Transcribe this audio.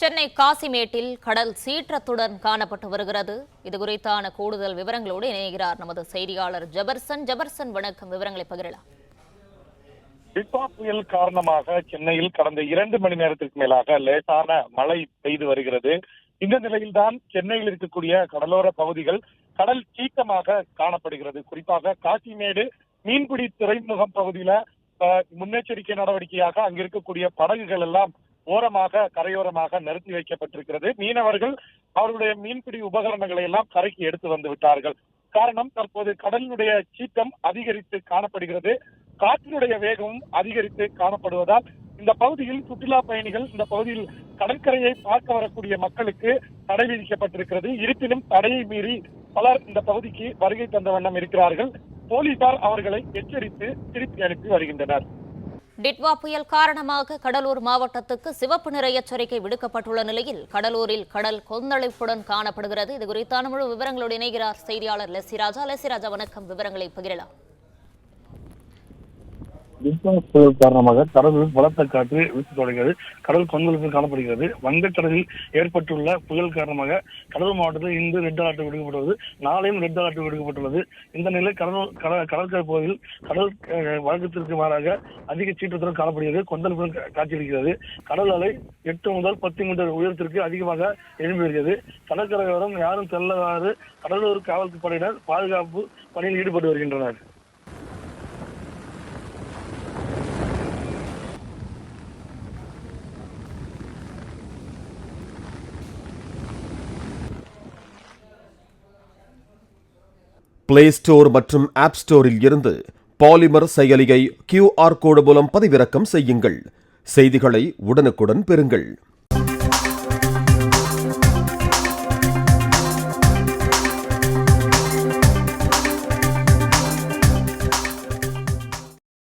சென்னை காசிமேட்டில் கடல் சீற்றத்துடன் காணப்பட்டு வருகிறது. இதுகுறித்தான கூடுதல் விவரங்களோடு இணைகிறார் நமது செய்தியாளர் ஜெபர்சன். ஜெபர்சன், வணக்கம். விவரங்களை பகிரலாம். டிட்வா புயல் காரணமாக சென்னையில் கடந்த 2 மணி நேரத்திற்கு மேலாக லேசான மழை பெய்து வருகிறது. இந்த நிலையில்தான் சென்னையில் இருக்கக்கூடிய கடலோர பகுதிகள் கடல் சீற்றமாக காணப்படுகிறது. குறிப்பாக காசிமேடு மீன்பிடி துறைமுகம் பகுதியில முன்னெச்சரிக்கை நடவடிக்கையாக அங்க இருக்கக்கூடிய படகுகள் எல்லாம் கரையோரமாக நிறுத்தி வைக்கப்பட்டிருக்கிறது. மீனவர்கள் அவர்களுடைய மீன்பிடி உபகரணங்களை எல்லாம் கரைக்கு எடுத்து வந்து விட்டார்கள். காரணம், தற்போது கடலினுடைய சீற்றம் அதிகரித்து காணப்படுகிறது. காற்றினுடைய வேகமும் அதிகரித்து காணப்படுவதால் இந்த பகுதியில் சுற்றுலா பயணிகள், இந்த பகுதியில் கடற்கரையை பார்க்க வரக்கூடிய மக்களுக்கு தடை விதிக்கப்பட்டிருக்கிறது. இருப்பினும் தடையை மீறி பலர் இந்த பகுதிக்கு வருகை தந்த வண்ணம் இருக்கிறார்கள். போலீசார் அவர்களை எச்சரித்து திருப்பி அனுப்பி வருகின்றனர். டிட்வா புயல் காரணமாக கடலூர் மாவட்டத்துக்கு சிவப்பு நிற எச்சரிக்கை விடுக்கப்பட்டுள்ள நிலையில் கடலூரில் கடல் கொந்தளிப்புடன் காணப்படுகிறது. இது குறித்தான முழு விவரங்களோடு இணைகிறார் செய்தியாளர் லெசிராஜா. லெசிராஜா, வணக்கம். விவரங்களை பகிரலாம். டிட்வா புயல் காரணமாக கடலில் பலத்த காற்று வீசத் தொடங்குகிறது. கடல் கொந்தளிப்பில் காணப்படுகிறது. வங்கக்கடலில் ஏற்பட்டுள்ள புயல் காரணமாக கடலூர் மாவட்டத்தில் இன்று ரெட் அலர்ட் விடுக்கப்பட்டுள்ளது. நாளையும் ரெட் அலர்ட் விடுக்கப்பட்டுள்ளது. இந்த நிலை கடற்கரை பகுதியில் கடல் வழக்கத்திற்கு மாறாக அதிக சீற்றத்துடன் காணப்படுகிறது. கொந்தளிப்புடன் காட்சியளிக்கிறது. கடல் அலை 8 முதல் 10 மீட்டர் உயரத்திற்கு அதிகமாக எழும்பி வருகிறது. கடற்கரையோரம் யாரும் செல்லவாறு கடலூர் காவல்படையினர் பாதுகாப்பு பணியில் ஈடுபட்டு வருகின்றனர். பிளே ஸ்டோர் மற்றும் ஆப் ஸ்டோரில் இருந்து பாலிமர் செயலியை QR கோடு மூலம் பதிவிறக்கம் செய்யுங்கள். செய்திகளை உடனுக்குடன் பெறுங்கள்.